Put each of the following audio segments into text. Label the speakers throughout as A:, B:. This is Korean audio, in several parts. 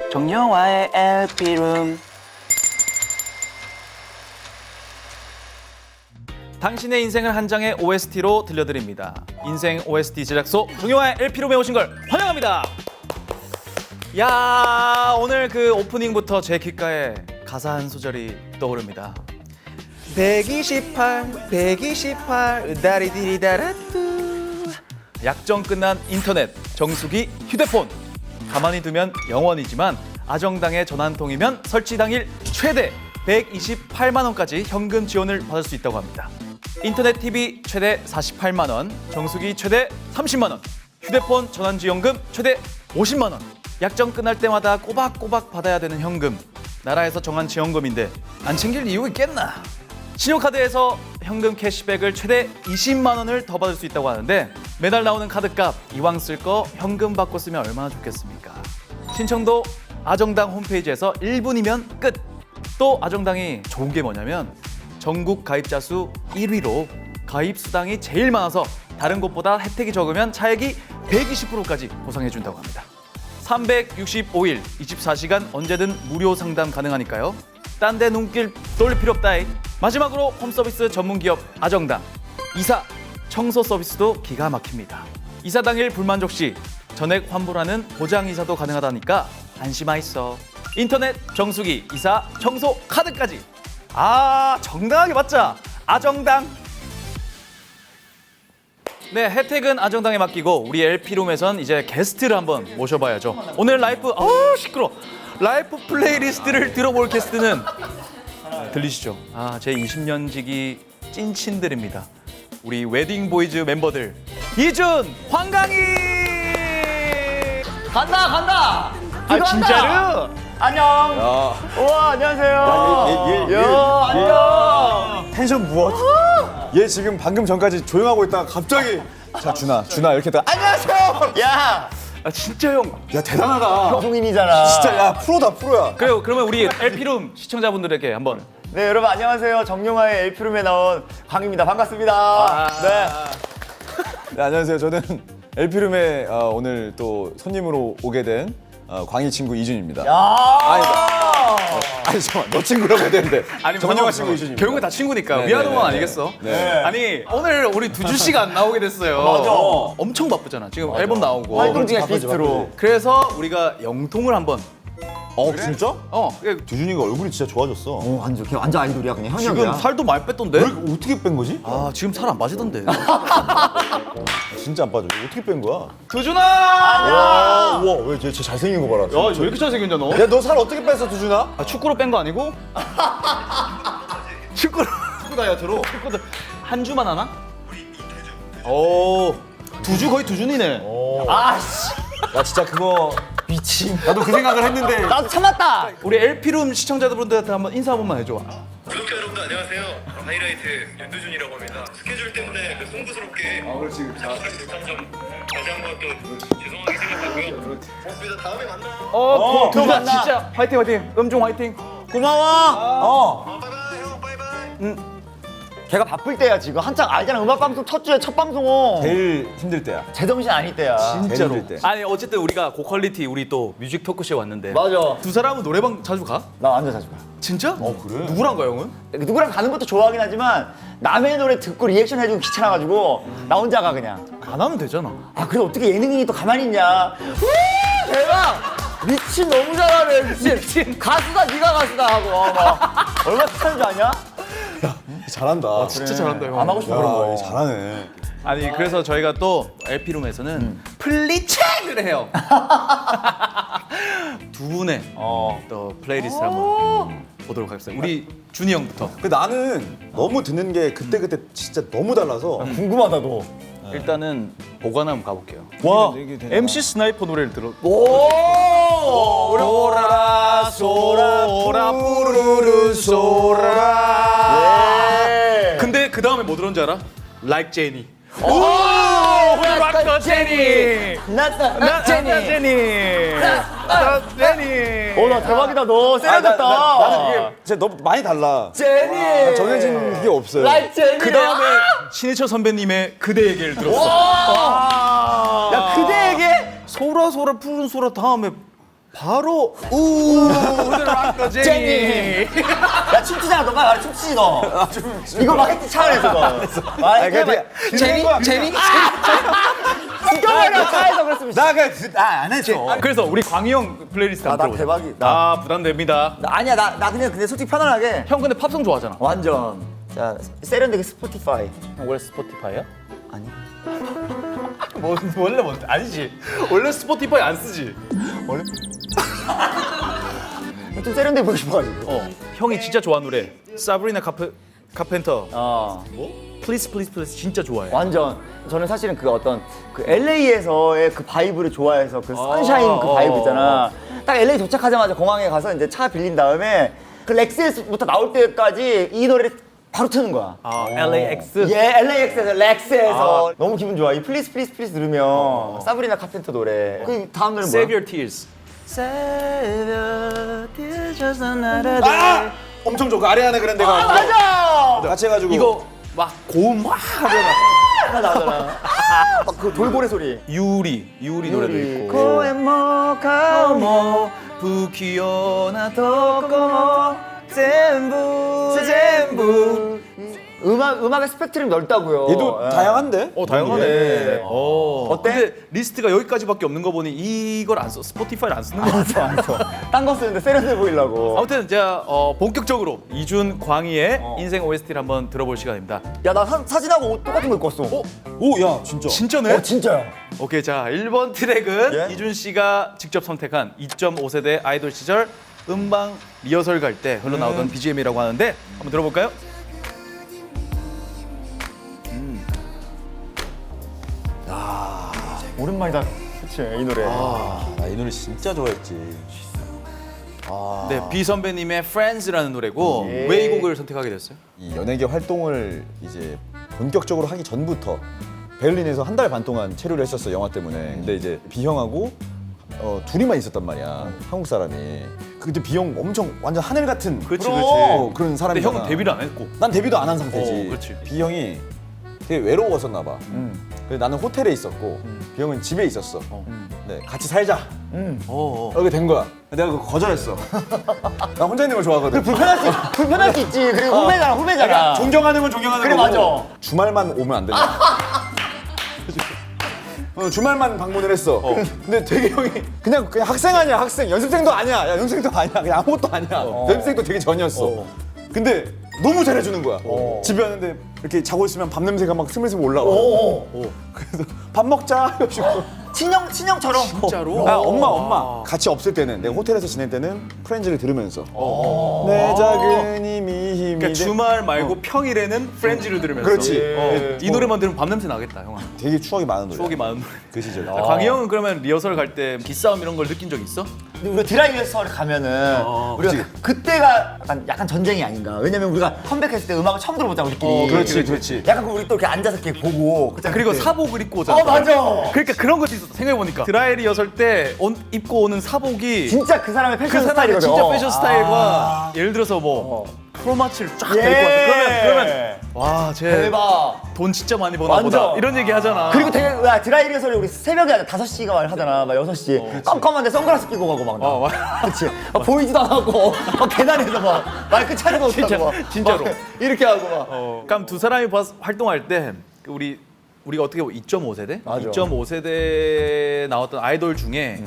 A: 정영화의 LP룸.
B: 당신의 인생을 한 장의 OST로 들려드립니다. 인생 OST 제작소 정영화의 LP룸에 오신 걸 환영합니다. 야, 오늘 그 오프닝부터 제 귓가에 가사 한 소절이 떠오릅니다. 128, 128, 다리디리다라뚜. 약정 끝난 인터넷, 정수기, 휴대폰. 가만히 두면 영원이지만 아정당의 전화 한 통이면 설치 당일 최대 128만 원까지 현금 지원을 받을 수 있다고 합니다. 인터넷 TV 최대 48만 원, 정수기 최대 30만 원, 휴대폰 전환지원금 최대 50만 원. 약정 끝날 때마다 꼬박꼬박 받아야 되는 현금. 나라에서 정한 지원금인데 안 챙길 이유가 있겠나? 신용카드에서 현금 캐시백을 최대 20만 원을 더 받을 수 있다고 하는데 매달 나오는 카드값 이왕 쓸 거 현금 받고 쓰면 얼마나 좋겠습니까? 신청도 아정당 홈페이지에서 1분이면 끝! 또 아정당이 좋은 게 뭐냐면 전국 가입자 수 1위로 가입 수당이 제일 많아서 다른 곳보다 혜택이 적으면 차액이 120%까지 보상해준다고 합니다. 365일 24시간 언제든 무료 상담 가능하니까요. 딴 데 눈길 돌릴 필요 없다이. 마지막으로 홈서비스 전문기업 아정당. 이사, 청소 서비스도 기가 막힙니다. 이사 당일 불만족 시 전액 환불하는 보장이사도 가능하다니까 안심하있어. 인터넷, 정수기, 이사, 청소, 카드까지. 아, 정당하게 받자. 아정당. 네, 혜택은 아정당에 맡기고 우리 LP룸에선 이제 게스트를 한번 모셔봐야죠. 오늘 라이프, 시끄러. 라이프 플레이리스트를 들어볼 게스트는 들리시죠? 제 20년 지기 찐친들입니다. 우리 웨딩보이즈 멤버들 이준, 황강희.
C: 간다.
B: 진짜로?
C: 안녕. 우와, 안녕하세요. 안녕.
D: 텐션 무엇? 얘 지금 방금 전까지 조용하고 있다가 갑자기 자 준아 이렇게 했다가 안녕하세요.
C: 야,
B: 진짜 형.
D: 야 대단하다.
C: 송인이잖아.
D: 진짜 야 프로야.
B: 그래요. 그러면 우리 LP룸 시청자분들에게 한번.
C: 네, 여러분 안녕하세요. 정용화의 엘피룸에 나온 광입니다. 반갑습니다. 네.
D: 네, 안녕하세요. 저는 LP룸에 오늘 또 손님으로 오게 된 광희 친구 이준입니다. 아니 잠깐만 너 친구라고 해야 되는데 정영화 친구 이준입니다.
B: 결국은 다 친구니까
D: 네,
B: 위아동은
D: 네,
B: 아니겠어?
D: 네.
B: 아니 오늘 우리 두준 씨가 안 나오게 됐어요.
C: 맞아.
B: 엄청 바쁘잖아. 지금 앨범 나오고.
C: 활동 중에 비스트로.
B: 그래서 우리가 영통을 한번.
D: 진짜? 두준이가 얼굴이 진짜 좋아졌어.
C: 완전 아이돌이야, 그냥
B: 지금
C: 현역이야.
B: 살도 많이 뺐던데?
D: 어떻게 뺀 거지?
B: 지금 살 안 빠지던데.
D: 진짜 안 빠져. 어떻게 뺀 거야?
B: 두준아!
D: 우와 왜쟤 잘생긴 거 봐라.
B: 야, 왜 이렇게 잘생겼냐 너?
D: 야 너 살 어떻게 뺐어 두준아?
B: 축구로 뺀 거 아니고? 축구로 다이어트로? 축구도 한 주만 하나? 오, 두주 거의 두준이네.
D: 나 진짜 그거 미친. 나도 그 생각을 했는데.
C: 나도 참았다.
B: 우리 LP룸 시청자분들한테 한번 인사 한 번만 해줘.
E: 구독자 여러분들 안녕하세요. 하이라이트 윤두준이라고 합니다. 스케줄 때문에 송구스럽게 작업하지 못한 점 다시 한번 또 죄송하게 생각하고요. 고맙습니다. 다음에 만나요.
B: 두준아 진짜 화이팅. 음중 화이팅.
C: 고마워.
E: 바이바이 형 바이바이.
C: 걔가 바쁠 때야, 지금. 한창 알잖아. 음악방송 첫 주에 첫 방송.
D: 제일 힘들 때야.
C: 제정신 아닐 때야.
B: 진짜로.
D: 힘들 때.
B: 아니 어쨌든 우리가 고퀄리티 우리 또 뮤직 토크쇼에 왔는데.
C: 맞아.
B: 두 사람은 노래방 자주 가?
C: 나 완전 자주 가.
B: 진짜?
D: 그래?
B: 누구랑 가 형은?
C: 누구랑 가는 것도 좋아하긴 하지만 남의 노래 듣고 리액션 해주고 귀찮아가지고 나 혼자 가, 그냥.
B: 안 하면 되잖아.
C: 그래 어떻게 예능인이 또 가만히 있냐. 우, 대박. 미친, 너무 잘하네. 미친. 가수다, 네가 가수다 하고 막 얼마나 착한 줄 아냐?
D: 잘한다.
B: 진짜 잘한다 형.
C: 안 하고 싶어 그런 거.
D: 야, 잘하네.
B: 아니 그래서 저희가 또 LP룸에서는 플리체크를 해요. 두 분의 또 플레이리스트 한번 보도록 하겠습니다. 우리 준이 형부터.
D: 나는 너무 듣는 게 그때 진짜 너무 달라서.
C: 궁금하다 너.
B: 일단은 보관 한번 가볼게요.
D: 와,
B: MC 스나이퍼 노래를 들어.
C: 오.
B: 소라 소라 뿌르르 소라. 근데 그 다음에 뭐 들었는지 알아? Like Jenny. 오, Rock the Jenny.
C: 나 제니.
B: 제니.
C: 나 대박이다. 너 세련됐다.
D: 나는 이게 진짜 너무 많이 달라.
C: 제니.
D: 정해진 게 없어요.
C: 라이트 제니.
B: 그 다음에 신해철 선배님의 그대에게를 들었어.
C: 야, 그대에게
B: 소라 소라 푸른 소라 다음에 바로 우드락 제니.
C: 야 춤추잖아 너가 나 춤추지 너. 이거 막 했지 차 안에서 너. 아
A: 제니?
C: 죽여버려 차에서 그랬으면.
D: 나안 했어.
B: 그래서 우리 광희 형 플레이리스트
C: 나
B: 한번 들어보자.
C: 대박이.
B: 아 부담됩니다.
C: 아니야 나 근데 솔직히 편안하게.
B: 형 근데 팝송 좋아하잖아.
C: 완전. 자 세련되게 스포티파이.
B: 형 원래 스포티파이야?
C: 아니.
B: 원래 뭔 아니지. 원래 스포티파이 안 쓰지.
C: 좀 세련돼 보고 싶어가지고.
B: 형이 진짜 좋아하는 노래. 사브리나 카펜터.
C: 뭐?
B: Please Please Please 진짜 좋아해.
C: 완전 저는 사실은 그 어떤 그 LA에서의 그 바이브를 좋아해서 그 선샤인 그 바이브 있잖아. 딱 LA 도착하자마자 공항에 가서 이제 차 빌린 다음에 그 렉스에서부터 나올 때까지 이 노래를 바로 트는 거야.
B: LAX.
C: 예, LAX에서 렉스에서 너무 기분 좋아. 이 플리즈 플리즈 플리즈 들으면 사브리나 카펜터 노래. 그 다음 노래 뭐야?
B: Save Your Tears.
A: Save your tears just another day.
D: 엄청 좋고 아리아나 그란데가
C: 맞아.
D: 같이 해가지고
B: 이거 막 고음 막 하잖아.
C: 하나 나오잖아. 막 그 돌고래 소리.
B: 유리 노래도 있고.
C: 코에모 카오모
B: 부키오나
C: 도코모 전부 음악의 스펙트럼이 넓다고요.
D: 얘도
C: 예.
D: 다양한데?
B: 다양하네.
C: 어때?
B: 근데 리스트가 여기까지밖에 없는 거 보니 이걸 안 써. 스포티파이를 안 쓰는 거 같아.
C: 딴 거 쓰는데 세련돼 보이려고.
B: 아무튼 제가 본격적으로 이준 광희의 인생 OST를 한번 들어볼 시간입니다.
C: 야, 나 사진하고 옷 똑같은 거 입고 왔어.
D: 오, 야, 진짜.
B: 진짜네?
C: 진짜야.
B: 오케이, 자 1번 트랙은
C: 예?
B: 이준 씨가 직접 선택한 2.5세대 아이돌 시절 음방 리허설 갈 때 흘러나오던 BGM이라고 하는데 한번 들어볼까요?
C: 오랜만이다. 그치, 이 노래.
D: 나 이 노래 진짜 좋아했지.
B: 네, 비 선배님의 Friends라는 노래고
C: 예.
B: 왜 이 곡을 선택하게 됐어요?
D: 이 연예계 활동을 이제 본격적으로 하기 전부터 베를린에서 한 달 반 동안 체류를 했었어 영화 때문에. 근데 이제 비형하고 둘이만 있었단 말이야. 한국 사람이. 그때 비형 엄청 완전 하늘 같은
B: 그렇지,
D: 그런
B: 근데
D: 사람이잖아.
B: 형은 데뷔를 안 했고.
D: 난 데뷔도 안 한 상태지.
B: 그렇지.
D: 비형이 되게 외로웠었나 봐. 그래서 나는 호텔에 있었고 비형은 집에 있었어. 네, 같이 살자. 이렇게 된 거야. 내가 그거 거절했어. 나 혼자 있는 걸 좋아하거든.
C: 불편할 수 있지. 그리고 후배잖아.
D: 존경하는 건 존경하는
C: 그래,
D: 거고.
C: 맞아.
D: 주말만 오면 안 되냐. 주말만 방문을 했어. 근데 되게 형이 그냥 학생 아니야, 학생. 연습생도 아니야. 야, 연습생도 아니야. 그냥 아무것도 아니야. 연습생도 되게 전이었어. 근데 너무 잘해주는 거야. 집에 왔는데 이렇게 자고 있으면 밥 냄새가 막 스물스물 올라와. 그래서 밥 먹자. 해가지고.
C: 친형처럼.
B: 진짜로?
D: 아, 엄마 같이 없을 때는 내가 호텔에서 지낼 때는 프렌즈를 들으면서 내 작은 힘이
B: 그러니까 주말 말고 평일에는 프렌즈를 들으면서.
D: 그렇지.
B: 이 노래만 들으면 밤 냄새 나겠다, 형아.
D: 되게 추억이 많은 노래.
B: 추억이 많은 노래.
D: 그 시절.
B: 광희 형은 그러면 리허설 갈 때 기싸움 이런 걸 느낀 적 있어?
C: 근데 우리가 드라이 리허설 가면은 우리가 그때가 약간 전쟁이 아닌가. 왜냐면 우리가 컴백했을 때 음악을 처음 들어보잖아, 우리끼리.
D: 그렇지.
C: 약간 우리 또 이렇게 앉아서 이렇게 보고.
B: 그리고
C: 그때.
B: 사복을 입고 오잖아.
C: 맞아.
B: 그러니까 그런 것도 있었어. 생각해보니까 드라이 리허설 때 입고 오는 사복이
C: 진짜 그 사람의 패션
B: 그 사람의
C: 스타일이거든.
B: 진짜 패션 스타일과 예를 들어서 뭐 크로마치를 쫙 데리고 왔어. 그러면 와, 쟤
C: 대박.
B: 돈 진짜 많이 버나
C: 완전.
B: 보다. 이런 얘기 하잖아.
C: 그리고 되게 드라이 리허설이 우리 새벽에 하잖아. 5시가 하잖아. 막 6시. 깜깜한데 선글라스 끼고 가고 막. 그치. 보이지도 않고 계단에서 막 마이크 차리고
B: 진짜,
C: 막
B: 진짜로.
C: 막 이렇게 하고 막.
B: 그럼 두 사람이 활동할 때 우리가 어떻게 보면 2.5세대?
C: 맞아.
B: 2.5세대 나왔던 아이돌 중에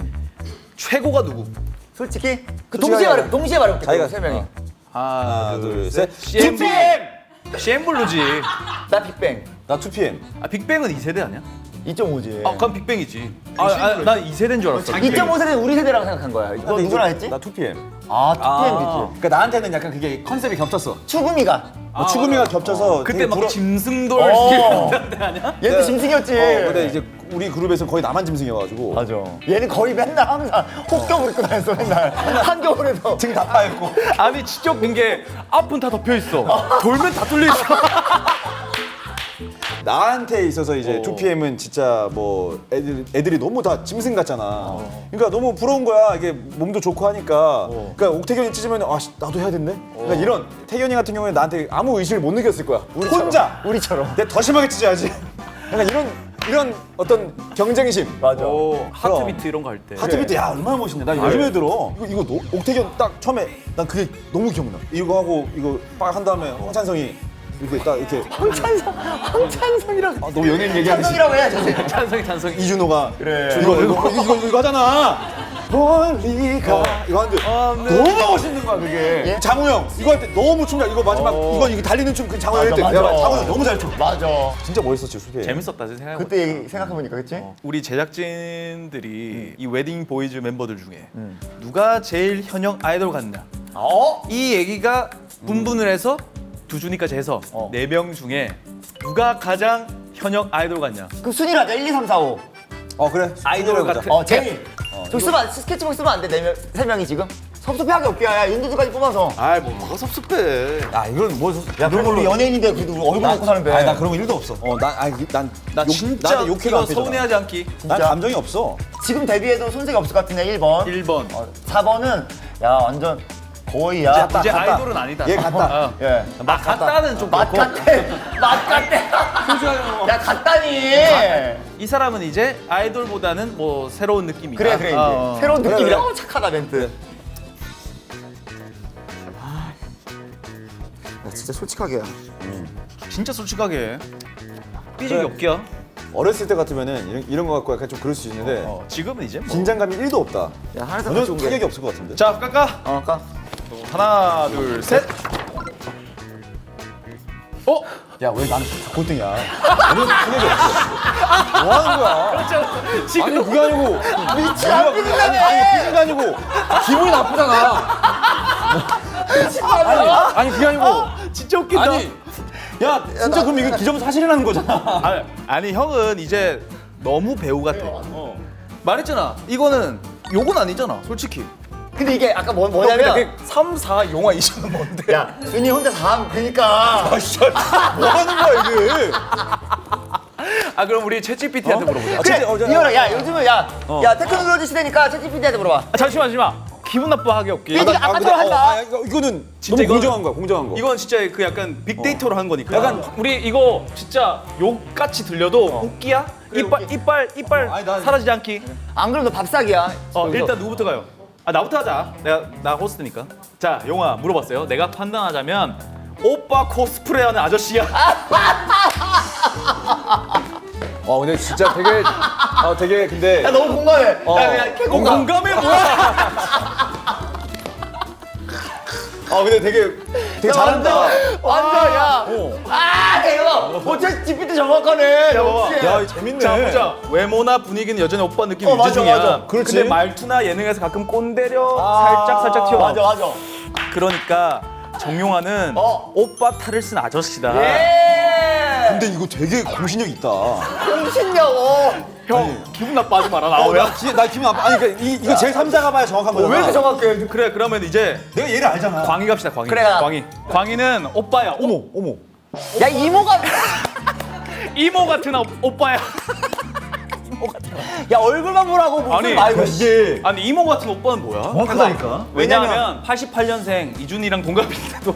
B: 최고가 누구?
C: 솔직히
D: 솔직하게
C: 동시에 말해볼게.
D: 자기가
C: 세 명이.
D: 하나, 둘, 셋.
B: CN블루지.
C: 나 빅뱅.
D: 나 2PM.
B: 아, 빅뱅은 2세대 아니야?
C: 2.5지.
B: 아, 그럼 빅뱅이지. 난 2세대인 줄 알았어.
C: 2.5세대는 우리 세대라고 생각한 거야. 너 누구랑 했지?
D: 나 2PM.
C: 아, 2PM이지.
D: 그러니까 나한테는 약간 그게 컨셉이 겹쳤어.
C: 추구미가.
D: 추구미가 겹쳐서
B: 그때
D: 되게
B: 막
D: 부러-
B: 짐승돌 때 아니야?
C: 얘도 짐승이었지.
D: 근데 이제 우리 그룹에서 거의 나만 짐승이어가지고
C: 맞아. 얘는 거의 맨날 항상 혹겹을 입고 다녔어, 맨날. 한겨울에도.
D: 등 다 파였고.
B: 아니 진짜 웃긴 게 앞은 다 덮여 있어. 돌면 다 뚫려 있어.
D: 나한테 있어서 이제 2PM은 진짜 뭐 애들이 너무 다 짐승 같잖아. 그러니까 너무 부러운 거야. 이게 몸도 좋고 하니까. 그러니까 옥태견이 찢으면 나도 해야 된대. 그러니까 이런 태견이 같은 경우에 나한테 아무 의식을 못 느꼈을 거야. 혼자.
C: 우리처럼.
D: 내가 더 심하게 찢어야지. 그러니까 이런 어떤 경쟁심.
C: 맞아.
B: 하트비트 이런 거 할 때.
D: 하트비트 야 얼마나 멋있냐. 나 요즘에 들어. 이거 옥태견 딱 처음에 난 그게 너무 기억나. 이거 하고 이거 빡 한 다음에 황찬성이 이렇게 딱 이렇게
C: 황찬성이라고.
D: 아, 너무 연예인 얘기하듯이
C: 찬성이라고 해, 찬성.
B: 찬성이.
D: 이준호가
C: 그래.
D: 이거 하잖아. 멀리가 이거 하는데 너무 멋있는 거야 그게.
C: 예?
D: 장우 형 이거 할 때 너무 춤이야. 이거 마지막 이거 달리는 춤 그 장우 형 할 때.
C: 맞아,
D: 야,
C: 맞아.
D: 장우 형 너무 잘 춰.
C: 맞아.
D: 진짜 멋있었지 솔직히.
B: 재밌었다 생각해.
C: 그때 생각해보니까, 그치?
B: 우리 제작진들이 이 웨딩 보이즈 멤버들 중에 누가 제일 현역 아이돌 같냐 이 얘기가 분분을 해서 두준이까지 해서 4명 중에 누가 가장 현역 아이돌 같냐
C: 그 순위를 하자. 1, 2, 3, 4, 5.
D: 그래.
B: 아이돌
D: 해보자.
B: 같은
C: 제일. 좀 쓰면 스케치북 쓰면 안 돼? 3명이 지금? 섭섭해하게 없게. 야, 윤두두까지 뽑아서.
D: 아이 뭐가 섭섭해. 야 이건 뭐
C: 야, 그럼 우리 연예인인데 그래도 우리 얼굴 먹고 사는데.
D: 아니 나 그런 거 1도 없어.
B: 나 진짜
D: 나한테 욕해도 안
B: 이거
D: 되잖아.
B: 서운해하지 않기
D: 난 감정이 없어.
C: 지금 데뷔해도 손색이 없을 것 같은데, 1번.
B: 1번
C: 4번은 야, 완전 거의 야.
B: 이제
D: 갔다.
B: 아이돌은 아니다
D: 얘 갔다.
C: 예.
B: 갔다는 좀
C: 맛
B: 그렇고
C: 같대. 맛 같대. 야, 갔다니.
B: 이 사람은 이제 아이돌보다는 뭐 새로운 느낌이다
C: 그래, 이제. 새로운
D: 그래,
C: 느낌이라.
D: 그래.
C: 착하다, 멘트.
D: 야, 진짜 솔직하게.
B: 진짜 솔직하게 삐지기 없기야
D: 어렸을 때 같으면은 이런 거 갖고 약간 좀 그럴 수 있는데
B: 지금은 이제 뭐.
D: 긴장감이 1도 없다.
C: 야, 하나씩
D: 전혀
C: 같이 온 게.
D: 타격이 없을 것 같은데.
B: 자 깎아
C: 까.
B: 하나 둘셋
D: 야 왜 나는 골등이야? 전혀 타격이 없어. 뭐 하는 거야? 아니 그게 아니고
C: 미치 안 삐진다며.
D: 아니 삐진 게 아니고 기분이 나쁘잖아. 아니 그게 아니고
B: 진짜 웃긴다
D: 야 진짜 그럼 이거 기정사실이라는 거잖아.
B: 아니 형은 이제 너무 배우 같아 말했잖아 이거는 욕은 아니잖아 솔직히
C: 근데 이게 아까 뭐냐면
B: 3, 4 영화 이슈는 뭔데
C: 야, 준이 혼자 다 하면 되니까.
D: 뭐 하는 거야 이게?
B: 아 그럼 우리 챗GPT한테 물어보자
C: 그래,
D: 진짜,
C: 이거라. 야, 요즘은 야 테크놀로지 시대니까 챗GPT한테 물어봐.
B: 잠시만 기분 나빠하게 없게
C: 삐지 아까처럼 한다.
D: 이거는
B: 진짜
D: 너무
B: 이거는-
D: 공정한 거야 공정한 거.
B: 이건 진짜 그 약간 빅데이터로 한 거니까 약간 우리 이거 진짜 욕같이 들려도 웃기야? 이빨
D: 아니, 난-
B: 사라지지 않기
C: 안 그래도 밥사기야.
B: 일단 누구부터 가요? 나부터 하자 나 호스트니까 자 용아 물어봤어요 내가 판단하자면 오빠 코스프레하는 아저씨야
D: 근데 진짜 되게 근데
C: 야, 너무 공감해.
B: 공감해 뭐야
D: 근데 되게 잘한다.
C: 완전 야. 대박. 챗GPT 정확하네. 역시.
D: 야 재밌네.
B: 자 보자 외모나 분위기는 여전히 오빠 느낌 유지
C: 맞아,
B: 중이야
C: 맞아.
D: 그렇지.
B: 근데 말투나 예능에서 가끔 꼰대려 살짝 튀어나와
C: 맞아.
B: 그러니까 정용화는 오빠 탈을 쓴 아저씨다
C: 예.
D: 근데 이거 되게 공신력 있다.
C: 공신력.
B: 형 기분 나빠하지 마라
D: 나
B: 나오면
D: 기분 나빠. 아니 그러니까 이거 제 3자가 봐야 정확한 거잖아.
C: 왜 이렇게 정확해?
B: 그래 그러면 이제
D: 내가 얘를 알잖아.
B: 광희 갑시다 광희
C: 그래, 가.
B: 광희는 오빠야
D: 어머.
C: 야, 이모가.
B: 이모 같은 오빠야
C: 야, 얼굴만 보라고 목소리
B: 아니,
C: 말고.
D: 이게
B: 아니 이모 같은 오빠는 뭐야?
D: 정확하다니까.
B: 왜냐면 88년생 이준이랑 동갑인데도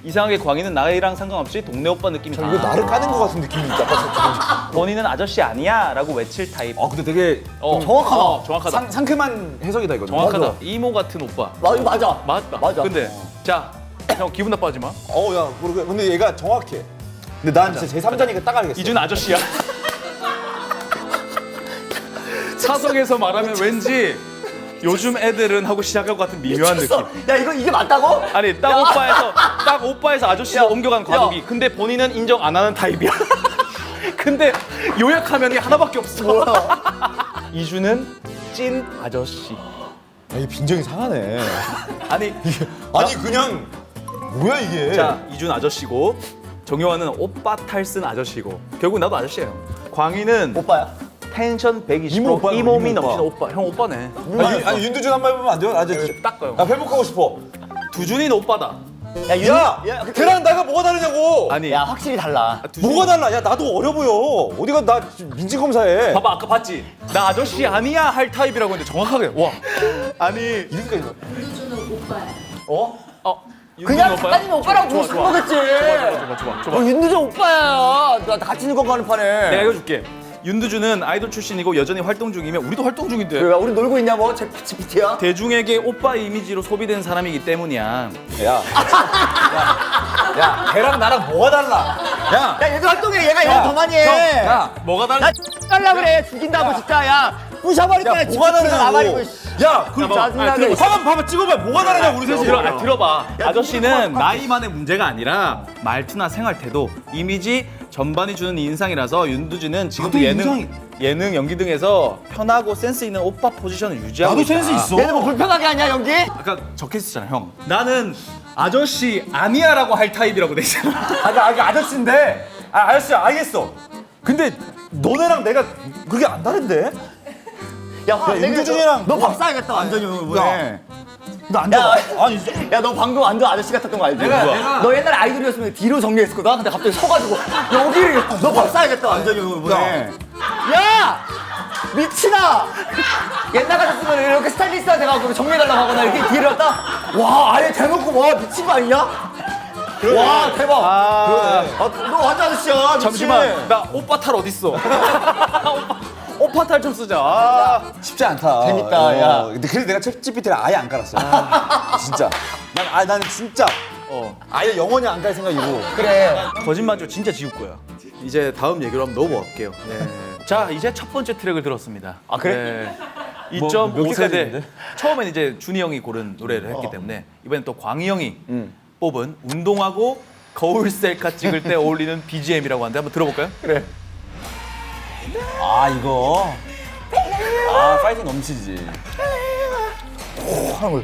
B: 이상하게 광희는 나이랑 상관없이 동네 오빠 느낌이
D: 이거 나를 까는 거 같은 느낌이 있다.
B: 본인은 아저씨 아니야 라고 외칠 타입
D: 근데 되게
C: 정확하다.
B: 정확하다
D: 상큼한 해석이다 이거.
B: 정확하다 이모 같은 오빠
C: 맞아.
B: 맞다
C: 맞아.
B: 근데 자 형 기분 나빠하지 마
D: 야 모르게. 근데 얘가 정확해. 근데 난 진짜 제 3자니까 딱 알겠어.
B: 이준 아저씨야 사석에서 말하면 왠지 요즘 애들은 하고 시작할 것 같은 미묘한 느낌
C: 야, 이게 맞다고?
B: 아니 딱 오빠에서 아저씨로 옮겨간 과도기 근데 본인은 인정 안 하는 타입이야 근데 요약하면 이 하나밖에 없어 이준은 찐 아저씨
D: 이 빈정이 상하네.
B: 아니
D: 아니 그냥 뭐야 이게?
B: 자 이준 아저씨고 정용화는 오빠 탈 쓴 아저씨고 결국 나도 아저씨예요 광희는
C: 오빠야.
B: 텐션 120%
D: 이모 오빠야,
B: 이 몸이
D: 이모 오빠.
B: 넘치는 오빠 형 오빠네
D: 아니 윤두준 한 말 보면 안 돼요?
B: 딱 가요
D: 나 회복하고 싶어.
B: 두준이는 오빠다
C: 야,
D: 걔랑 나가 뭐가 다르냐고.
B: 아니
C: 야, 확실히 달라.
D: 뭐가 달라? 야 나도 어려 보여. 어디가 나 민지 검사해.
B: 봐봐 아까 봤지 나 아저씨 아니야 할 타입이라고 했는데 정확하게 와 아니
D: 이러니까
F: 윤두준은 오빠야.
C: 그냥
B: 윤두준 오빠야?
C: 작가님 오빠라고 부르신 거겠지.
B: 좋아
C: 윤두준 오빠야. 나 같이 늙어가는 판에.
B: 내가 이거 줄게 윤두준은 아이돌 출신이고 여전히 활동 중이며 우리도 활동 중인데
C: 그래, 우리 놀고 있냐 뭐? GPT야?
B: 대중에게 오빠 이미지로 소비된 사람이기 때문이야.
D: 야, 걔랑 나랑 뭐가 달라? 야,
C: 야, 얘도 활동해. 얘가 얘가 더 많이 해.
D: 야,
B: 뭐가 달라?
C: 달라 그래. 죽인다고 진짜. 야, 부셔버릴 거야.
D: 뭐가 다르냐고. 야, 그
C: 짜증나게.
D: 화면 봐봐 찍어봐. 뭐가 다르냐고 우리 셋이.
B: 들어봐. 아저씨는 나이만의 문제가 아니라 말투나 생활 태도, 이미지 전반이 주는 인상이라서 윤두준은 지금도 예능, 연기 등에서 편하고 센스 있는 오빠 포지션을 유지하고
D: 나도
B: 있다.
D: 센스 있어.
C: 얘는 뭐 불편하게 하냐 연기?
B: 아까 적혀있었잖아 형. 나는 아저씨 아니야라고 할 타입이라고 돼 있잖아.
D: 아저씨인데. 아저씨 알겠어. 근데 너네랑 내가 그게 안 다른데?
C: 야,
D: 윤두준이랑
C: 너 밥 사야겠다 완전히 이번에.
D: 나안
C: 야,
D: 아니,
C: 야, 너 방금 완전 아저씨 같았던 거 알지? 너 옛날에 아이돌이었으면 뒤로 정리했을 거다. 근데 갑자기 서가지고 여기를 너 밥 사야겠다 완전히 이번에. 야, 미치나. 옛날 같았으면 이렇게 스타일리스트한테 가고 정리해달라고 하거나 이렇게 뒤를 갖다. 와, 아예 대놓고 와 미친 거 아니냐? 와, 대박. 너 완전 아저씨야. 미친.
B: 잠시만 나 오빠 탈 어딨어? 오빠 탈 좀 쓰자. 아.
D: 쉽지 않다.
C: 재밌다, 야.
D: 근데 그래서 내가 챗 GPT를 아예 안 깔았어. 진짜. 나는 진짜 아예 영원히 안 깔 생각이고.
C: 그래.
B: 거짓말죠. 진짜 지울 거야. 이제 다음 얘기로 한번 넘어갈게요. 네. 자, 이제 첫 번째 트랙을 들었습니다.
C: 아, 그래?
B: 네.
D: 몇
B: 2.5
D: 개까지
B: 세대.
D: 있는데?
B: 처음엔 이제 준이 형이 고른 노래를 했기 때문에 이번엔 또 광희 형이 뽑은 운동하고 거울 셀카 찍을 때 어울리는 BGM이라고 하는데 한번 들어볼까요?
C: 그래.
D: 아 이거. 파이팅 넘치지.
C: 하고.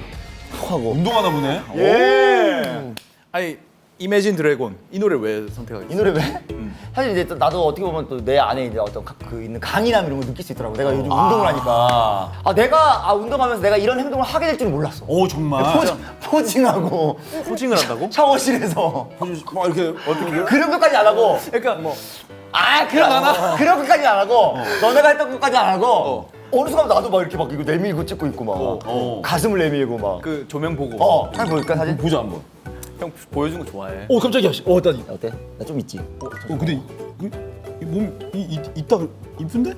D: 운동하나 보네.
C: 예.
B: 아니 이매진 드래곤 이 노래 왜 선택하겠어요?
C: 이 노래 왜? 사실 이제 또 나도 어떻게 보면 또 내 안에 이제 어떤 그 있는 강인함 이런 거 느낄 수 있더라고. 내가 요즘 운동을 하니까. 내가 운동하면서 내가 이런 행동을 하게 될 줄은 몰랐어.
D: 오 정말.
C: 포징하고
B: 포징을 한다고?
C: 샤워실에서
D: 막 이렇게 어떻게
C: 그런 것까지 안 하고.
B: 그러니까 뭐
C: 그런 것까지 안 하고. 너네가 했던 것까지 안 하고. 어느 순간 나도 막 이렇게 막 이거 내밀고 찍고 있고 막 가슴을 내밀고 막.
B: 그 조명 보고
C: 사진 보일까 사진?
D: 보자 한번.
B: 형 보여준 거 좋아해.
D: 오 깜짝이야. 나
C: 어때? 나 좀 있지.
D: 근데 몸 이따 이쁜데?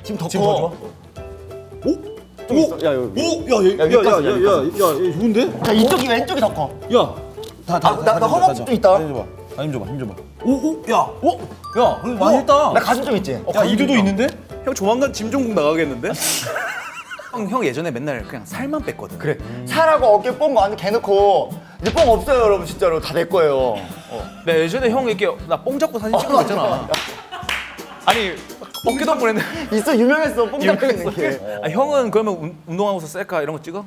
C: 지금 더
D: 지금 더 좋아? 오?
C: 있어. 야, 여기.
D: 야야야야야야 좋은데?
C: 자, 이쪽이 왼쪽이 더 커.
D: 야.
C: 나 허벅지 좀 있다.
D: 힘 줘봐. 오, 야, 야, 그래도 많이 했다.
C: 나 가슴 좀 있지.
D: 야, 이두도 있는데?
B: 형 조만간 짐종국 나가겠는데? 형 예전에 맨날 그냥 살만 뺐거든.
C: 그래. 살하고 어깨 뽕 완전 개놓고 이제 뽕 없어요, 여러분. 진짜로 다 내 거예요.
B: 나 예전에 형 이렇게 나 뽕 잡고 사진 찍은 거 있잖아. 아니 어깨도 보냈는데
C: 있어, 유명했어. 뽕 잡고 있는 게.
B: 아, 형은 그러면 운동하고서 셀카 이런 거 찍어?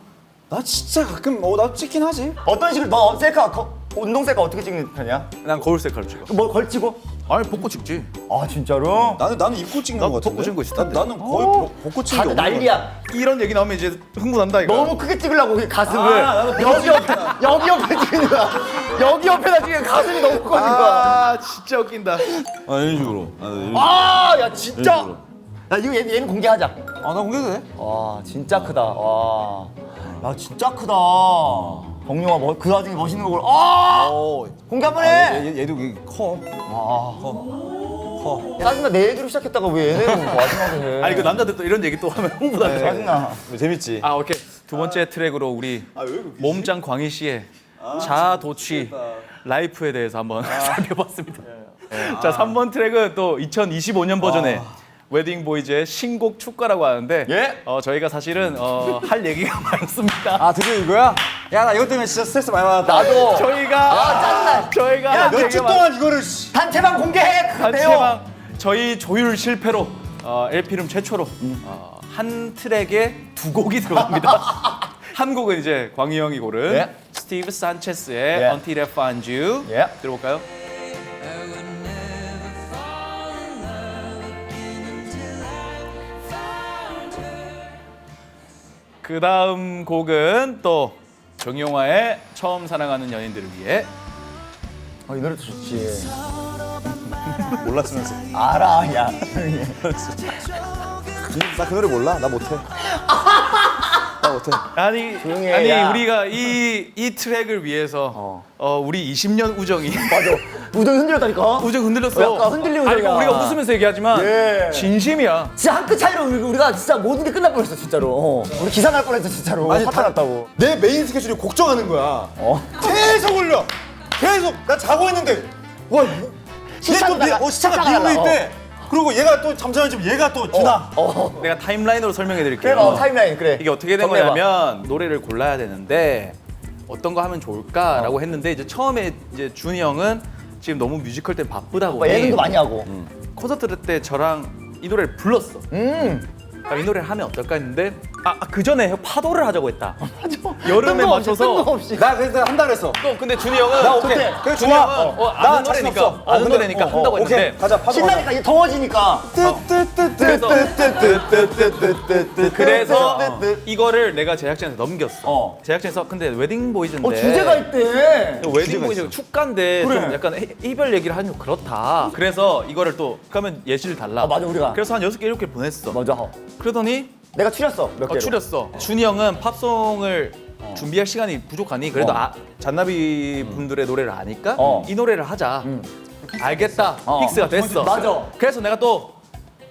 D: 나 진짜 가끔 나 찍긴 하지.
C: 어떤 식으로 너 셀카 운동 셀카 어떻게 찍는 편이야?
B: 난 거울 셀카를 찍어.
C: 뭐 걸치고?
B: 아니 벗고 찍지.
C: 아, 진짜로?
D: 나는 입고 찍는
B: 나
D: 거 같은데.
B: 벗고 찍은 거 있을 텐데.
D: 나는 거의 벗고 찍는 게
C: 다들
D: 없는
C: 난리야.
B: 이런 얘기 나오면 이제 흥분한다 이거.
C: 너무 크게 찍으려고 그 가슴을 여기 옆에 찍는 거야. 여기 옆에다 찍으면 가슴이 너무 커진 거야.
B: 아 진짜 웃긴다.
D: 아 이런 식으로.
C: 야, 진짜. 야, 이거 얘는 공개하자.
D: 나 공개도 돼?
C: 와, 진짜 크다. 와. 야, 진짜 크다. 정용아, 그 와중에 멋있는 거 보러. 공개 한번 해.
D: 얘도 커.
C: 짜증나. 내 얘기로 시작했다가 왜 얘네는 마지막에 해.
B: 아니 그 남자들 또 이런 얘기 또 하면 흥분한다.
C: 짜증나.
D: 재밌지.
B: 아 오케이 두 번째 트랙으로 우리 몸짱 광희 씨의 자아도취 라이프에 대해서 한번 살펴봤습니다. 자 3번 트랙은 또 2025년 버전의 웨딩 보이즈의 신곡 축가라고 하는데
C: 예?
B: 저희가 사실은 할 얘기가 많습니다.
D: 드디어 이거야? 야, 나 이것 때문에 진짜 스트레스 많이 받았다.
C: 나도.
B: 저희가 할
D: 몇 주
B: 얘기가
D: 동안 이거를
C: 단체방 공개해. 그거 내용.
B: 단체방 저희 조율 실패로 LP룸 최초로 한 트랙에 두 곡이 들어갑니다. 한 곡은 이제 광희 형이 고른
C: 예.
B: 스티브 산체스의
C: 예.
B: Until I Find You
C: 예.
B: 들어볼까요? 그 다음 곡은 또 정용화의 처음 사랑하는 연인들을 위해
C: 이 노래도 좋지.
D: 몰랐으면서.
C: 알아, 야.
D: 나 그 노래 몰라. 나 못해.
B: 아니
C: 조용히 해,
B: 아니
C: 야.
B: 우리가 이 트랙을 위해서 우리 20년 우정이
C: 맞아. 우정이 흔들렸다니까.
B: 우정 흔들렸어.
C: 약간 흔들린
B: 아니
C: 우정이야.
B: 우리가 웃으면서 얘기하지만
C: 예.
B: 진심이야.
C: 진짜 한 끗 차이로 우리가 진짜 모든 게 끝날 뻔했어 진짜로. 우리 기사 날 뻔했어 진짜로.
D: 아니,
C: 화타 났다고.
D: 내 메인 스케줄이 곡정하는 거야. 계속 올려. 계속 나 자고 있는데 와
C: 시차가 날라.
D: 시차가
C: 시차가
D: 비오고
C: 날라.
D: 있대. 그리고 얘가 또 잠자는 집 얘가 또 지나.
B: 내가 타임라인으로 설명해
C: 그래
B: 드릴게요.
C: 타임라인 그래.
B: 이게 어떻게 된
C: 정리해봐.
B: 거냐면 노래를 골라야 되는데 어떤 거 하면 좋을까라고 했는데 이제 처음에 이제 준이 형은 지금 너무 뮤지컬 때 바쁘다 보니
C: 예능도 많이 하고.
B: 콘서트 때 저랑 이 노래를 불렀어. 이 노래를 하면 어떨까 했는데 그 전에 파도를 하자고 했다. 여름에 맞춰서
C: 뜬금없이.
D: 나 그래서 한다 그랬어.
B: 또 근데 준이 형은
C: 나 오케이.
D: 그래
B: 준이
D: 좋아.
B: 형은
D: 나
B: 아는
D: 자신
B: 노래니까
D: 없어.
B: 아는
D: 근데,
B: 노래니까 한다고
D: 오케이
B: 했는데
D: 가자 파도.
C: 신나니까 이게 더워지니까.
B: 그래서 이거를 내가 제작진한테 넘겼어. 제작진에서 근데 웨딩 보이즈인데
C: 주제가 있대.
B: 웨딩 보이즈 축가인데
C: 그래.
B: 좀 약간 이별 얘기를 하면 좀 그렇다. 그래서 이거를 또 그러면 예시를 달라.
C: 맞아, 우리가.
B: 그래서 한 6개 7개 보냈어.
C: 맞아.
B: 그러더니
C: 내가 추렸어 몇 개로.
B: 추렸어. 준이 형은 팝송을 준비할 시간이 부족하니 그래도 잔나비 분들의 노래를 아니까 이 노래를 하자. 알겠다. 픽스가 됐어.
C: 맞아.
B: 그래서 내가 또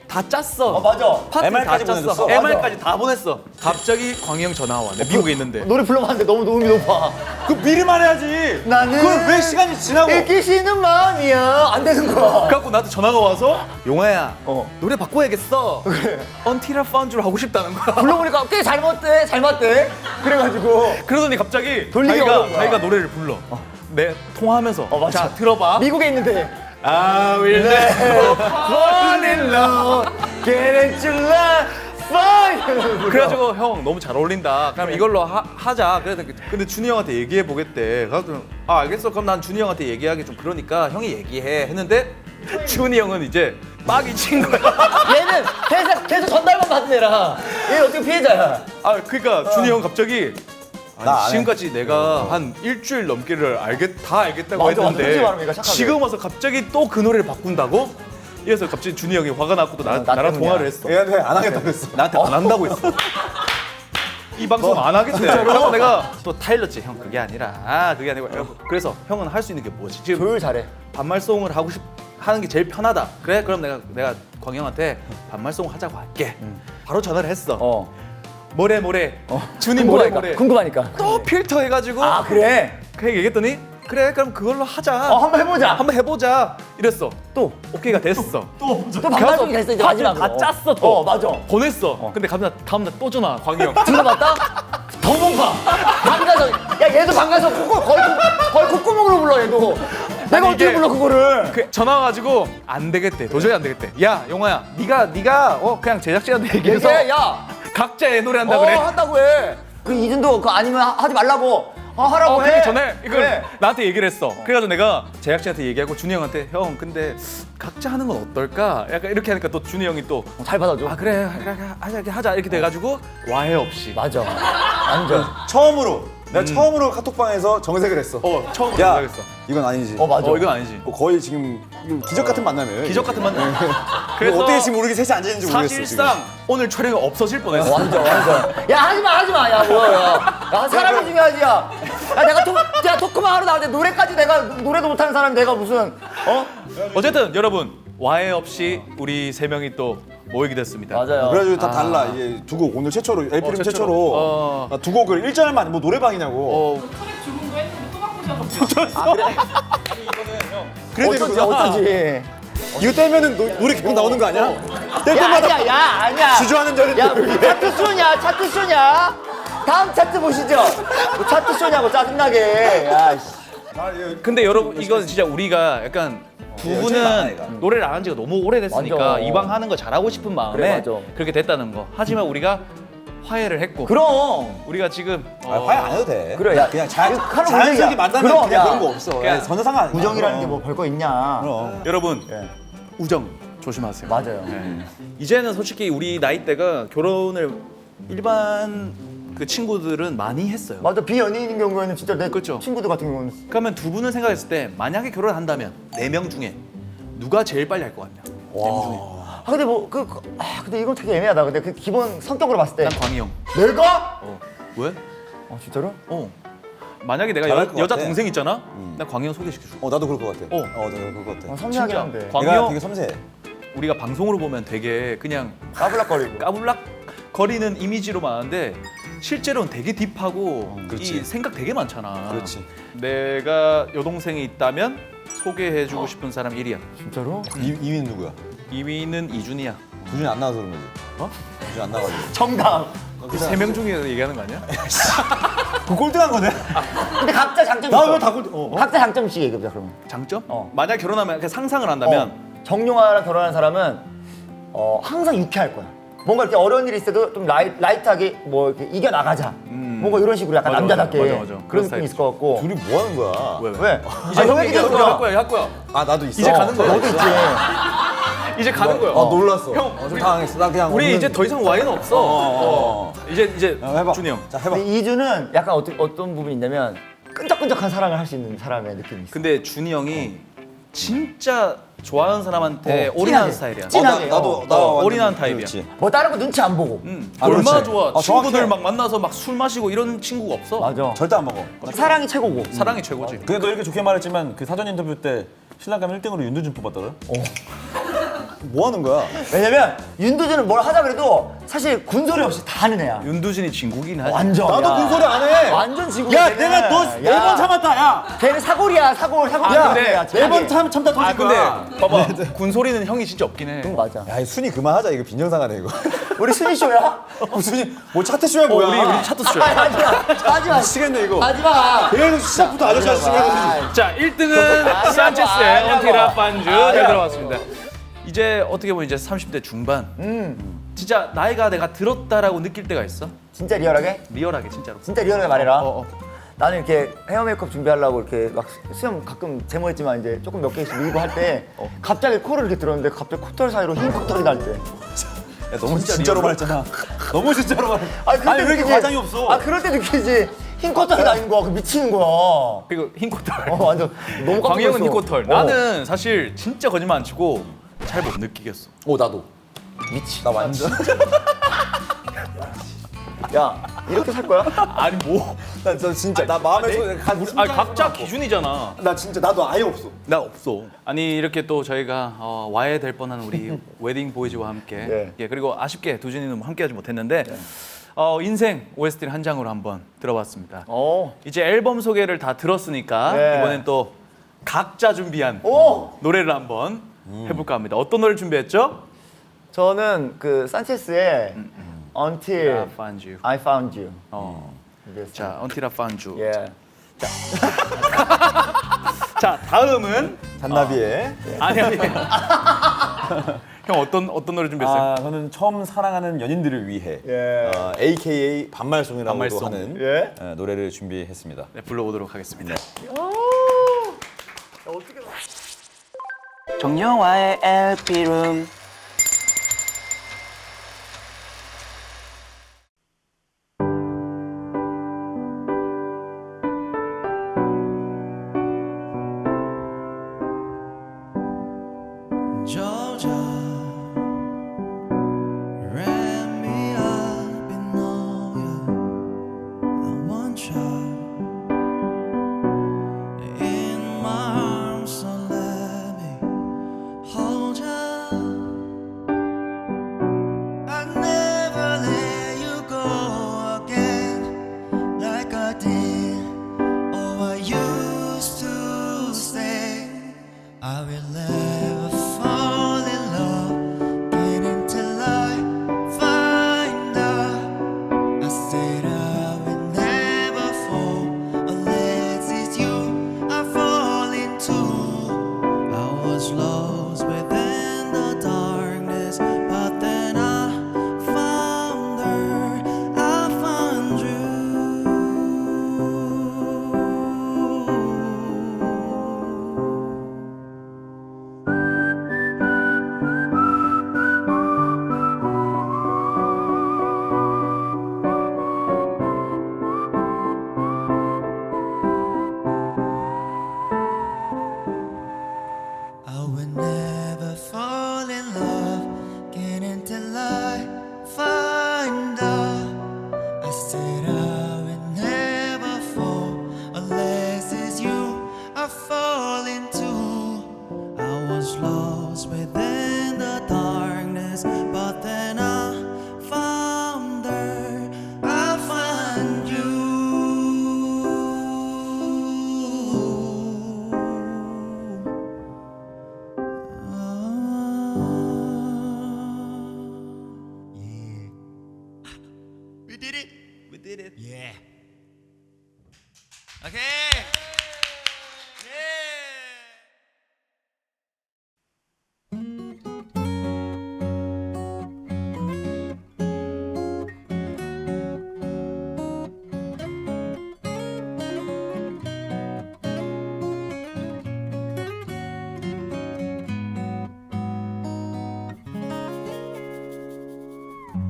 B: 다 짰어.
C: 맞아.
B: 파트를
D: MR까지
B: 다 짰어.
D: 보내줬어?
B: MR까지 다 보냈어. 갑자기 광희 형 전화 와. 내가 미국에 있는데.
C: 노래 불러봤는데 너무 음이 높아.
D: 그 미리 말해야지.
C: 나는
D: 그걸 왜 시간이 지나고?
C: 일기시는 마음이야. 안 되는 거야.
B: 그래갖고 나한테 전화가 와서 용화야 노래 바꿔야겠어. Until I Found You를 하고 싶다는 거야.
C: 불러보니까 꽤 잘 맞대. 그래가지고
B: 그러더니 갑자기
C: 돌리기 어려운 거야.
B: 자기가 노래를 불러. 내 통화하면서
C: 맞아.
B: 자 들어봐.
C: 미국에 있는데.
B: I will never
C: Fall in love, get into love, fine.
B: 그래가지고 형 너무 잘 어울린다. 그럼 이걸로 하자. 그래서 근데 준이 형한테 얘기해 보겠대. 그래서 알겠어. 그럼 난 준이 형한테 얘기하기 좀 그러니까 형이 얘기해 했는데 준이 형은 이제 빡이 친 거야.
C: 얘는 계속 전달만 받은 애라. 얘 어떻게 피해자야?
B: 그러니까 준이 형 갑자기
D: 나안 해.
B: 지금까지 내가 한 일주일 넘게를 다 알겠다고
C: 맞아,
B: 했는데
C: 솔직히 말하면 얘가 착하게.
B: 지금 와서 갑자기 또 그 노래를 바꾼다고? 이래서 갑자기 준이 형이 화가 났고 또
C: 나
B: 나랑
C: 때문이야.
B: 통화를 했어.
D: 얘한테 안 하겠다 그랬어.
B: 나한테 안 한다고 했어. 이 방송 안 하겠대. 그래서 내가 또 타일렀지. 형 그게 아니라 그게 아니고 그래서 형은 할 수 있는 게 뭐지? 지금
C: 조율 잘해.
B: 반말송을 하는 게 제일 편하다. 그래? 그럼 내가 광희 형한테 반말송 하자고 할게. 바로 전화를 했어. 뭐래 준이 뭐래
C: 궁금하니까.
B: 또 필터 해가지고
C: 그래.
B: 그냥 얘기했더니 그래 그럼 그걸로 하자.
C: 한번 해보자.
B: 한번 해보자. 이랬어. 또 오케이가 됐어.
C: 또 반발성이 됐어 이제 마지막으로.
B: 다 짰어 또.
C: 맞아.
B: 보냈어. 근데 다음날 또 전화 광희 형.
C: 들어봤다? 더 뭔가. 반가서. 야 얘도 반가서 거의 콧구멍으로 불러 얘도. 내가 어떻게
B: 이게-
C: 불러 그거를?
B: 전화 와가지고 안 되겠대. 도저히 안 되겠대. 야 용화야, 네가 그냥 제작진한테 얘기해서
C: 얘기해 야.
B: 각자 애 노래 한다 그래.
C: 한다고 해. 그 이준도 그거 아니면 하지 말라고. 하라고 해.
B: 그러기 전에 이걸
C: 그래.
B: 나한테 얘기를 했어. 그래가지고 내가 제작진한테 얘기하고 준이 형한테 형 근데 각자 하는 건 어떨까? 약간 이렇게 하니까 또 준이 형이 또
C: 잘 받아줘.
B: 그래 하자 이렇게 돼가지고 와해 없이
C: 맞아. 완전.
D: 처음으로 내가 처음으로 카톡방에서 정색을 했어.
B: 처음
D: 야
B: 생각했어.
D: 이건 아니지.
C: 맞아.
B: 이건 아니지.
D: 거의 지금 기적 같은 만남이에요.
B: 기적 같은 만남.
D: 그래서 어떻게 지금 우리 셋이 앉아 있는지 모르겠어.
B: 사실상 오늘 촬영이 없어질 뻔했어.
C: 완전. 야 하지마. 야 뭐야 야 사람이 중요하지 야. 내가 토크만 하러 나왔는데 노래까지 내가 노래도 못하는 사람이 내가 무슨
B: 어쨌든 여러분 와해 없이 우리 세 명이 또 모이게 됐습니다.
C: 맞아요.
D: 그래가지고 다 달라. 이게 두 곡 오늘 최초로 엘피름
B: 최초로.
D: 최초로 두 곡을 1절만 뭐 노래방이냐고.
C: 어쩐지 어쩐지.
D: 이거 떼면은 노래 계속 나오는 거 아니야? 뗄
C: 야
D: 때마다
C: 아니야.
D: 주저하는 절인데.
C: 야 차트쇼냐? 다음 차트 보시죠. 뭐 차트쇼냐고 짜증나게. 야 씨.
B: 근데 여러분 이건 진짜 우리가 약간 두 분은 노래를 안 한 지가 너무 오래됐으니까
C: 맞아.
B: 이왕 하는 거 잘하고 싶은 마음에
C: 그래, 맞아.
B: 그렇게 됐다는 거. 하지만 우리가 화해를 했고
C: 그럼.
B: 우리가 지금
D: 화해 안 해도 돼.
C: 그래 야
D: 그냥
C: 하는
D: 자연스럽게
C: 문제야.
D: 만나면
C: 그럼,
D: 그냥
C: 야.
D: 그런 거 없어.
B: 그냥
D: 전혀 상관 안 해.
C: 우정이라는 게 뭐 별거 있냐.
B: 여러분
C: 예.
B: 우정 조심하세요.
C: 맞아요.
B: 이제는 솔직히 우리 나이대가 결혼을 일반 그 친구들은 많이 했어요.
C: 맞아 비연예인인 경우에는 진짜 내
B: 그렇죠.
C: 친구들 같은 경우는
B: 그러면 두 분은 생각했을 때 만약에 결혼한다면 4명 중에 누가 제일 빨리 할 것 같냐? 4명 중에.
C: 근데 근데 이건 되게 애매하다. 근데 그 기본 성격으로 봤을 때
B: 난 광희 형.
C: 내가?
B: 왜?
C: 진짜로?
B: 만약에 내가
D: 잘할 것
B: 여자
D: 같아.
B: 동생 있잖아. 나 광희 형 소개시켜줘.
D: 나도 그럴 것 같아.
B: 어.
D: 나도 그럴 것 같아.
C: 섬세하긴
B: 진짜.
C: 한데.
B: 광희
D: 내가
B: 형
D: 되게 섬세해.
B: 우리가 방송으로 보면 되게 그냥
C: 까불락거리고.
B: 까불락거리는 이미지로 많은데 실제로는 되게 딥하고
D: 그렇지.
B: 이 생각 되게 많잖아.
D: 그렇지.
B: 내가 여동생이 있다면 소개해주고 싶은 사람 1위야.
C: 진짜로?
D: 2위는 누구야?
B: 2위는 이준이야.
D: 두준이 안 나와서 그런 거지.
B: 어?
D: 두준이 안 나와가지고.
C: 정답.
B: 그 3명 중에 얘기하는 거 아니야?
D: 그 꼴등한 거네.
C: 근데 각자 장점이
D: 나
C: 있어.
D: 왜 다 꼴등?
C: 각자 장점씩 얘기해보자 그러면.
B: 장점?
C: 어.
B: 만약 결혼하면 그냥 상상을 한다면
C: 정용화랑 결혼한 사람은 항상 유쾌할 거야. 뭔가 이렇게 어려운 일이 있어도 좀 라이트하게 뭐 이렇게 이겨 나가자. 뭔가 이런 식으로 약간
B: 맞아,
C: 남자답게
B: 맞아, 맞아. 그런
C: 그런
B: 스타일
C: 느낌이 있을 것 같고.
D: 둘이 뭐 하는 거야?
B: 왜?
C: 왜?
B: 이제 형 얘기할
C: 얘기해줘.
B: 거야, 할 거야.
D: 아 나도 있어.
B: 이제 가는 거야.
C: 너도 있지.
B: 이제 가는 거야.
D: 놀랐어.
B: 형,
D: 좀 당황했어. 나 그냥
B: 우리
D: 없는-
B: 이제 더 이상 와이는 없어. 이제
D: 해봐.
B: 준이 형.
D: 자 해봐.
C: 근데 이주는 약간 어떤 부분이 있냐면 끈적끈적한 사랑을 할 수 있는 사람의 느낌이 있어.
B: 근데 준이 형이 진짜 좋아하는 사람한테
C: 어,
B: 올인하는
C: 찐하게.
B: 스타일이야.
C: 찐하게.
D: 나도
B: 올인하는 타입이야.
D: 그렇지.
C: 뭐 다른 거 눈치 안 보고.
B: 얼마나
D: 그렇지.
B: 좋아.
D: 아,
B: 친구들
D: 정확해.
B: 막 만나서 막 술 마시고 이런 친구가 없어.
C: 맞아.
D: 절대 안 먹어.
C: 사랑이 최고고.
B: 사랑이 최고지.
F: 근데 너 이렇게 좋게 말했지만 그 사전 인터뷰 때 신랑감 1등으로 윤두준 뽑았더라?
D: 뭐 하는 거야?
C: 왜냐면 윤두준은 뭘 하자 그래도 사실 군소리 없이 다 하는 애야.
B: 윤두진이 진국이긴 하지.
C: 완전.
D: 나도
C: 야.
D: 군소리 안 해.
C: 완전 지금.
D: 야 내가 너 4번 참았다. 야.
C: 걔는 사골이야 사골.
B: 아, 근데
C: 야,
D: 4번 참다 터질
B: 아 근데
D: 거야.
B: 봐봐. 군소리는 형이 진짜 없긴 해.
C: 맞아.
D: 야, 이 순위 그만하자. 이거 빈정상하네 이거.
C: 우리 순위 쇼야?
D: 순위 뭐 차트 쇼야 뭐야?
B: 우리 차트 쇼.
C: 하지마.
D: 미치겠네 이거.
C: 하지마.
D: 그래도 시작부터 아저씨 하시면
B: 자, 1등은 산체스의 원티라 반주 잘 들어봤습니다. 이제 어떻게 보면 이제 30대 중반. 진짜 나이가 내가 들었다라고 느낄 때가 있어.
C: 진짜 리얼하게?
B: 리얼하게 진짜로.
C: 진짜 리얼하게 말해라.
B: 어.
C: 나는 이렇게 헤어 메이크업 준비하려고 이렇게 막 수염 가끔 제모했지만 이제 조금 몇 개씩 밀고 할 때 갑자기 코를 이렇게 들었는데 갑자기 코털 사이로 흰 코털이 날 때.
F: 야, 너무 진짜로 말했잖아. 너무 진짜로 말했.
C: 그럴 때
F: 왜 이렇게
C: 느끼지?
F: 과장이 없어?
C: 그럴 때 느끼지. 흰 코털이 나 있는 거야. 그 미치는 거야.
B: 그리고 흰 코털.
C: 완전 너무 깜짝
B: 광희 형은
C: 놀랐어.
B: 흰 코털. 나는 사실 진짜 거짓말 안 치고 잘 못 느끼겠어.
D: 오 나도. 미치. 나 완전.
C: 야 이렇게 살 거야?
B: 아니 뭐.
D: 나 진짜 나 마음에
B: 각자 기준이잖아.
D: 나 진짜 나도 아예 없어.
B: 나 없어. 아니 이렇게 또 저희가 와야 될 뻔한 우리 웨딩 보이즈와 함께
C: 네.
B: 예 그리고 아쉽게 두준이는 함께하지 못했는데 인생 OST를 한 장으로 한번 들어봤습니다. 이제 앨범 소개를 다 들었으니까
C: 네.
B: 이번엔 또 각자 준비한 노래를 한번 해볼까 합니다. 어떤 노래를 준비했죠?
C: 저는 그 산체스의 Until
B: I Found You.
C: I Found You.
B: 자, Until I Found You.
C: 예.
B: 자, 다음은
D: 잔나비의
B: 아니. 형 어떤 노래 준비했어요?
F: 아, 저는 처음 사랑하는 연인들을 위해
C: 예.
D: AKA 반말송이라고도
B: 반말송.
D: 하는
C: 예.
F: 노래를 준비했습니다.
B: 네, 불러보도록 하겠습니다.
A: 정영화의 LP룸. Georgia, wrap me up in all I want you in my arms, so let me hold you. Yeah. 오케이.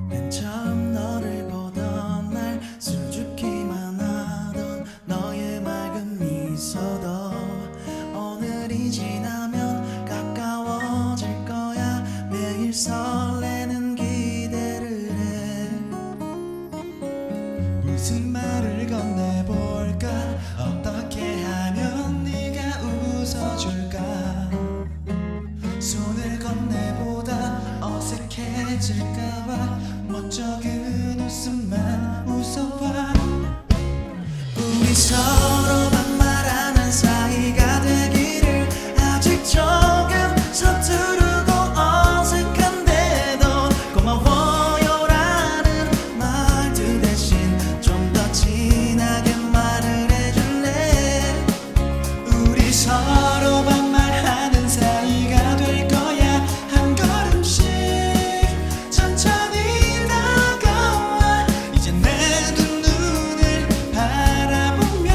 A: 맨 처음 너를 보던 날 수줍기만 하던 너의 맑은 미소도 오늘이 지나면 가까워질 거야. 매일 설레는 기대를 해. 무슨 말을 건네볼까? 어떻게 하면 네가 웃어줄까? 손을 건네보다 어색해질까봐 멋쩍은 웃음만 웃어봐. 우리 서로 반말하는 사이가 되기를. 아직 조금 서투르고 어색한데도 고마워요라는 말투 대신 좀 더 진하게 말을 해줄래. 우리 서로 반말하는 사이가 될 거야. 한 걸음씩 천천히 다가와. 이제 내 두 눈을 바라보며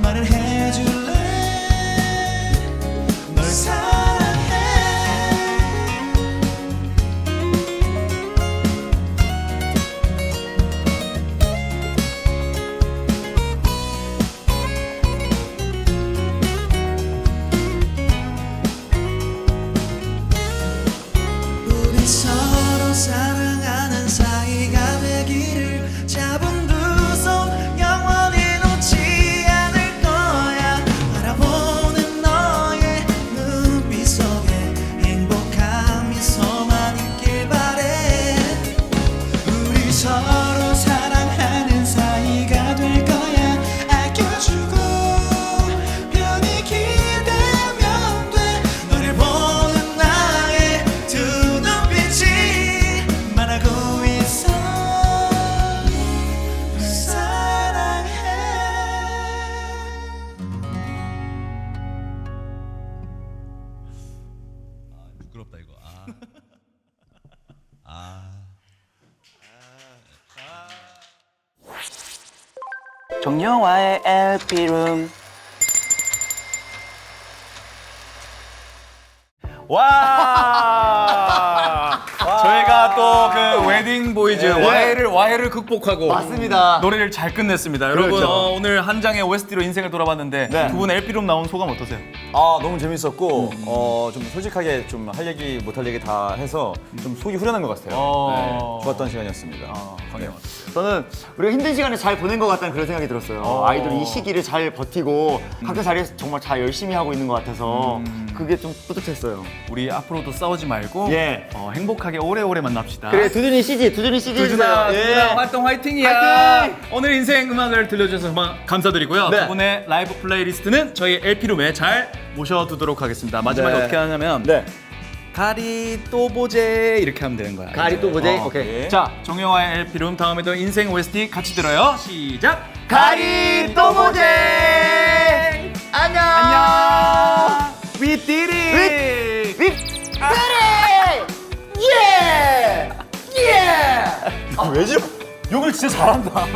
A: 말을 해줄래. 널 사랑해. 우리 서로 사랑하는 사이가 되기를. 잡은 두 손 영원히 놓지 않을 거야. 바라보는 너의 눈빛 속에 행복한 미소만 있길 바래. 우리 서로 사랑하는 사이가 될 거야. 아껴주고 편히 기대면 돼. 너를 보는 나의 두 눈빛이 말하고 있어. 널 사랑해.
G: 부끄럽다 이거.
A: 정영화의 LP룸.
B: 와! 저희가 또 그 웨딩 보이즈 와해를 극복하고
C: 맞습니다.
B: 노래를 잘 끝냈습니다. 여러분 오늘 한 장의 OST로 인생을 돌아봤는데
D: 네.
B: 두 분 LP룸 나온 소감 어떠세요?
D: 아 너무 재밌었고 좀 솔직하게 좀 할 얘기 못 할 얘기 다 해서 좀 속이 후련한 것 같아요. 네, 좋았던 시간이었습니다.
B: 강혜원.
C: 저는 우리가 힘든 시간을 잘 보낸 것 같다는 그런 생각이 들었어요. 아이돌이 이 시기를 잘 버티고 각자 자리에서 정말 잘 열심히 하고 있는 것 같아서 그게 좀 뿌듯했어요.
B: 우리 앞으로도 싸우지 말고
C: 예.
B: 행복하게 오래오래 만납시다.
C: 그래 두준이 CG
B: 두준아,
C: 해주세요.
B: 두준아 활동 화이팅이야.
C: 화이팅!
B: 오늘 인생 음악을 들려주셔서 정말 감사드리고요.
C: 네.
B: 두 분의 라이브 플레이리스트는 저희 LP룸에 잘 모셔두도록 하겠습니다. 마지막에
C: 네.
B: 어떻게 하냐면
C: 네.
B: 가리 또 보제 이렇게 하면 되는 거야.
C: 가리
B: 이제.
C: 또 보제? 오케이.
B: 자, 정영화의 LP룸 다음에도 인생 OST 같이 들어요. 시작.
C: 가리 또 보제. 안녕.
B: 안녕. We did it.
C: 가리. 예. 예.
D: 왜 지금 욕을 진짜 잘한다.